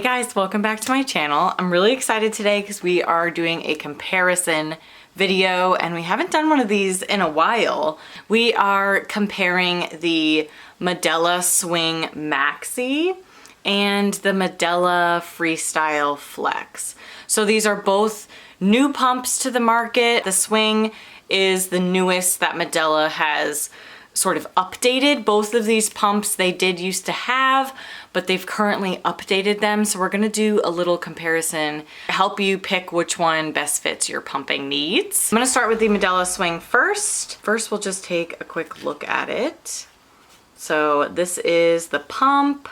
Hey guys, welcome back to my channel. I'm really excited today because we are doing a comparison video and we haven't done one of these in a while. We are comparing the Medela Swing Maxi and the Medela Freestyle Flex. So these are both new pumps to the market. The Swing is the newest that Medela has sort of updated. Both of these pumps they did used to have, but they've currently updated them. So we're gonna do a little comparison, help you pick which one best fits your pumping needs. I'm gonna start with the Medela Swing first. First, we'll just take a quick look at it. So this is the pump.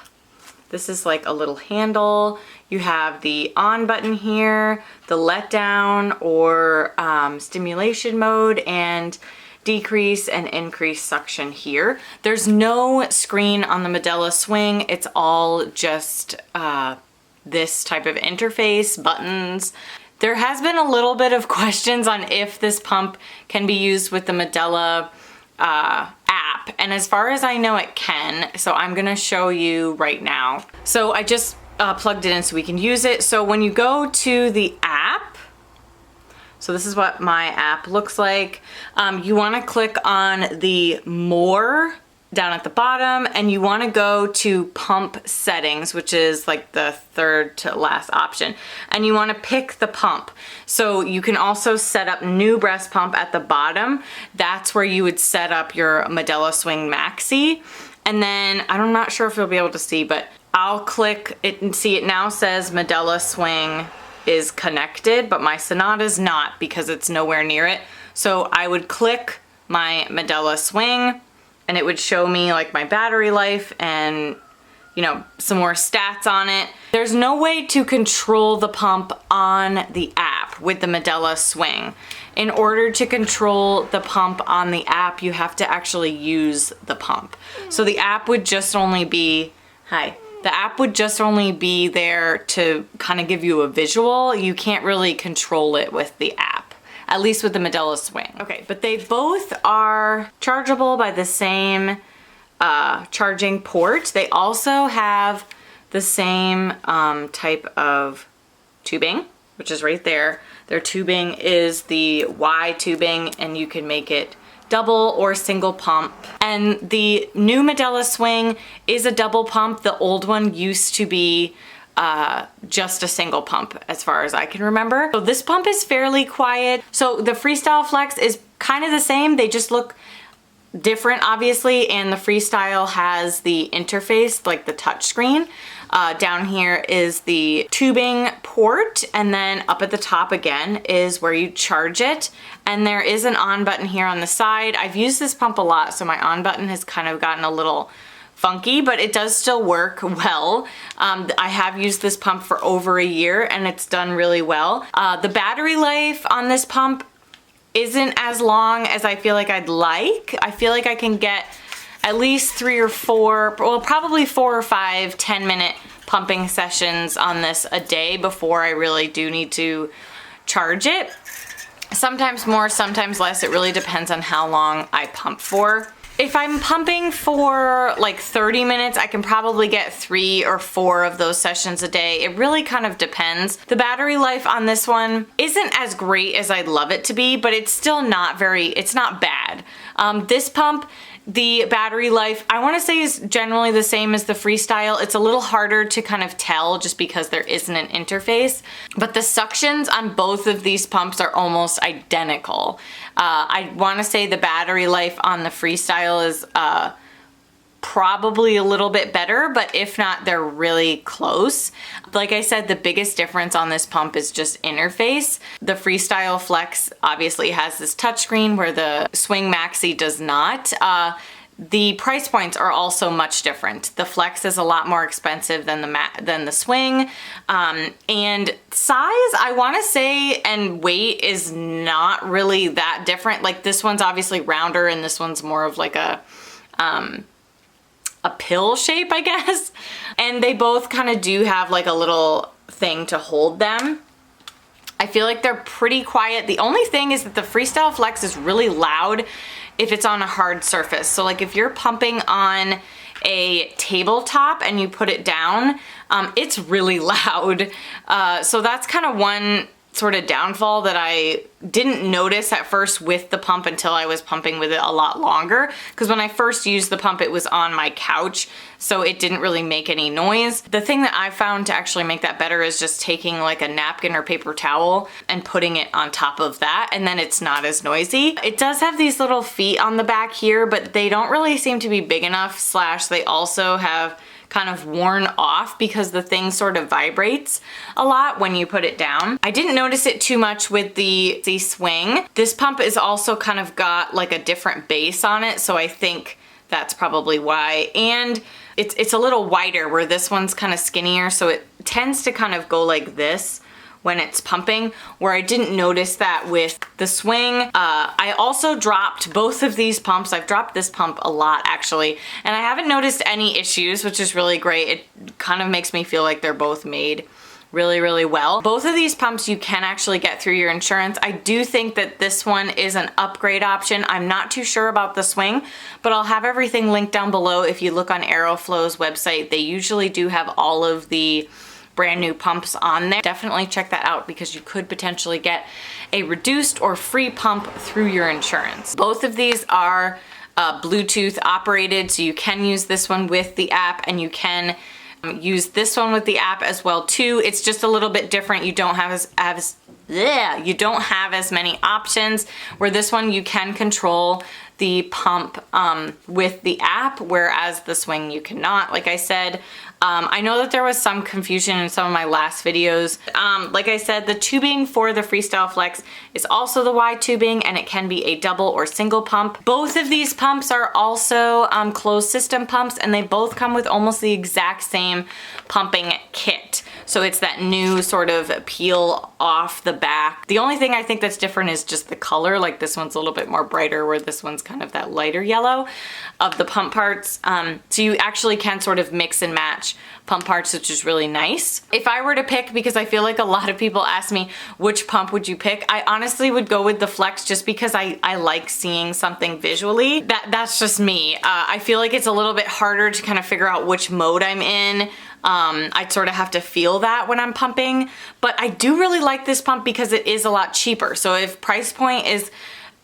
This is like a little handle. You have the on button here, the let down or stimulation mode, and decrease and increase suction here. There's no screen on the Medela Swing. It's all just this type of interface, buttons. There has been a little bit of questions on if this pump can be used with the Medela app. And as far as I know, it can. So I'm gonna show you right now. So I just plugged it in so we can use it. So when you go to the app, so this is what my app looks like. You wanna click on the more down at the bottom, and you wanna go to pump settings, which is like the third to last option. And you wanna pick the pump. So you can also set up new breast pump at the bottom. That's where you would set up your Medela Swing Maxi. And then, I'm not sure if you'll be able to see, but I'll click it and see it now says Medela Swing is connected, but my Sonata's not because it's nowhere near it. So I would click my Medela Swing and it would show me like my battery life and, you know, some more stats on it. There's no way to control the pump on the app with the Medela Swing. In order to control the pump on the app, you have to actually use the pump. So the app would just only be, the app would just only be there to kind of give you a visual. You can't really control it with the app, at least with the Medela Swing. Okay, but they both are chargeable by the same charging port. They also have the same type of tubing, which is right there. Their tubing is the Y tubing, and you can make it double or single pump. And the new Medela Swing is a double pump. The old one used to be just a single pump as far as I can remember. So this pump is fairly quiet. So the Freestyle Flex is kind of the same. They just look different obviously, and the Freestyle has the interface, like the touch screen. Down here is the tubing port, and then up at the top again is where you charge it. And there is an on button here on the side. I've used this pump a lot, so my on button has kind of gotten a little funky, but it does still work well. I have used this pump for over a year and it's done really well. The battery life on this pump isn't as long as I feel like I'd like. I feel like I can get at least 3 or 4, well, probably 4 or 5 10-minute pumping sessions on this a day before I really do need to charge it. Sometimes more, sometimes less. It really depends on how long I pump for. If I'm pumping for like 30 minutes, I can probably get 3 or 4 of those sessions a day. It really kind of depends. The battery life on this one isn't as great as I'd love it to be, but it's still not it's not bad. This pump, the battery life, I want to say is generally the same as the Freestyle. It's a little harder to kind of tell just because there isn't an interface, but the suctions on both of these pumps are almost identical. I want to say the battery life on the Freestyle is probably a little bit better, but if not, they're really close. Like I said, the biggest difference on this pump is just interface. The Freestyle Flex obviously has this touchscreen where the Swing Maxi does not. The price points are also much different. The Flex is a lot more expensive than the Swing. And size, I wanna say, and weight is not really that different. Like this one's obviously rounder and this one's more of like a pill shape, I guess. And they both kind of do have like a little thing to hold them. I feel like they're pretty quiet. The only thing is that the Freestyle Flex is really loud if it's on a hard surface. So like if you're pumping on a tabletop and you put it down, it's really loud. So that's kind of one sort of downfall that I didn't notice at first with the pump until I was pumping with it a lot longer. Because when I first used the pump, it was on my couch, so it didn't really make any noise. The thing that I found to actually make that better is just taking like a napkin or paper towel and putting it on top of that, and then it's not as noisy. It does have these little feet on the back here, but they don't really seem to be big enough, / they also have kind of worn off because the thing sort of vibrates a lot when you put it down. I didn't notice it too much with the swing. This pump is also kind of got like a different base on it, so I think that's probably why. And it's a little wider where this one's kind of skinnier, so it tends to kind of go like this when it's pumping, where I didn't notice that with the swing. I also dropped both of these pumps. I've dropped this pump a lot actually, and I haven't noticed any issues, which is really great. It kind of makes me feel like they're both made really, really well. Both of these pumps you can actually get through your insurance. I do think that this one is an upgrade option. I'm not too sure about the swing, but I'll have everything linked down below. If you look on Aeroflow's website, they usually do have all of the brand new pumps on there. Definitely check that out because you could potentially get a reduced or free pump through your insurance. Both of these are Bluetooth operated, so you can use this one with the app and you can use this one with the app as well too. It's just a little bit different. You don't have you don't have as many options, where this one you can control the pump with the app, whereas the swing you cannot, like I said. I know that there was some confusion in some of my last videos. Like I said, the tubing for the Freestyle Flex is also the Y tubing, and it can be a double or single pump. Both of these pumps are also closed system pumps, and they both come with almost the exact same pumping kit. So it's that new sort of peel off the back. The only thing I think that's different is just the color. Like this one's a little bit more brighter, where this one's kind of that lighter yellow of the pump parts. So you actually can sort of mix and match pump parts, which is really nice. If I were to pick, because I feel like a lot of people ask me, which pump would you pick? I honestly would go with the Flex, just because I like seeing something visually. That's just me. I feel like it's a little bit harder to kind of figure out which mode I'm in. I'd sort of have to feel that when I'm pumping, but I do really like this pump because it is a lot cheaper. So if price point is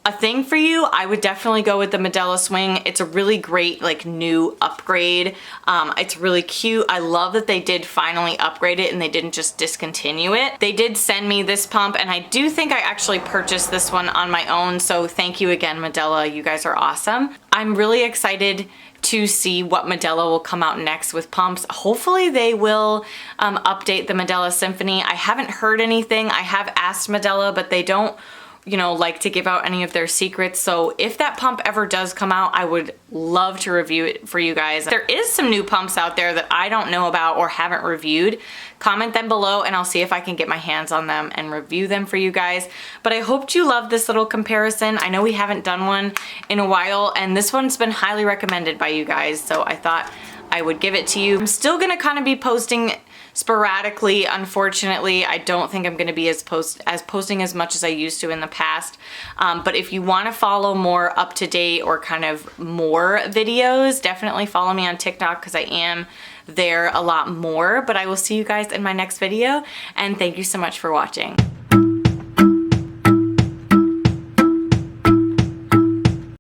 a thing for you, I would definitely go with the Medela swing. It's a really great like new upgrade. It's really cute. I love that they did finally upgrade it and they didn't just discontinue it. They did send me this pump, and I do think I actually purchased this one on my own. So thank you again, Medela. You guys are awesome. I'm really excited to see what Medela will come out next with pumps. Hopefully they will update the Medela Symphony. I haven't heard anything. I have asked Medela, but they don't, you know, like to give out any of their secrets. So if that pump ever does come out, I would love to review it for you guys. There is some new pumps out there that I don't know about or haven't reviewed. Comment them below and I'll see if I can get my hands on them and review them for you guys. But I hoped you loved this little comparison. I know we haven't done one in a while, and this one's been highly recommended by you guys, so I thought I would give it to you. I'm still gonna kind of be posting sporadically. Unfortunately, I don't think I'm gonna be posting as much as I used to in the past. But if you wanna follow more up to date or kind of more videos, definitely follow me on TikTok, because I am there a lot more. But I will see you guys in my next video, and thank you so much for watching.